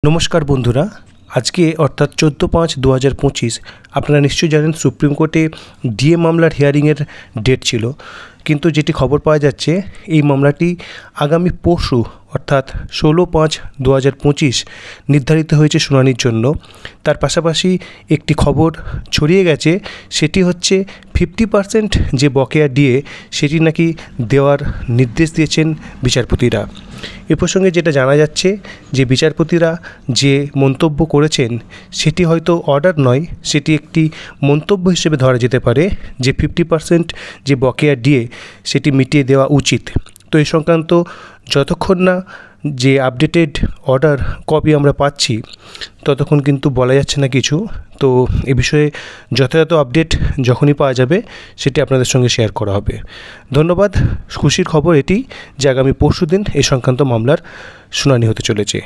নমস্কার বন্ধুরা, আজকে অর্থাৎ 14/5/2025 আপনারা নিশ্চয়ই জানেন সুপ্রিম কোর্টে ডিএ মামলার হিয়ারিংয়ের ডেট ছিল, কিন্তু যেটি খবর পাওয়া যাচ্ছে এই মামলাটি আগামী পরশু অর্থাৎ 16/5/2025 নির্ধারিত হয়েছে শুনানির জন্য। তার পাশাপাশি একটি খবর ছড়িয়ে গেছে, সেটি হচ্ছে 50% যে বকেয়া ডিএ সেটি নাকি দেওয়ার নির্দেশ দিয়েছেন বিচারপতিরা। এ প্রসঙ্গে যেটা জানা যাচ্ছে যে বিচারপতিরা যে মন্তব্য করেছেন সেটি হয়তো অর্ডার নয়, সেটি একটি মন্তব্য হিসেবে ধরা যেতে পারে যে 50% যে বকেয়া ডিএ সেটি মিটিয়ে দেওয়া উচিত। তো এই সংক্রান্ত যতক্ষণ না যে আপডেটেড অর্ডার কপি আমরা পাচ্ছি ততক্ষণ কিন্তু বলা যাচ্ছে না কিছু। তো এ বিষয়ে যথাযথ আপডেট যখনই পাওয়া যাবে সেটি আপনাদের সঙ্গে শেয়ার করা হবে। ধন্যবাদ। খুশির খবর এটি যে আগামী পরশুদিন এই সংক্রান্ত মামলার শুনানি হতে চলেছে।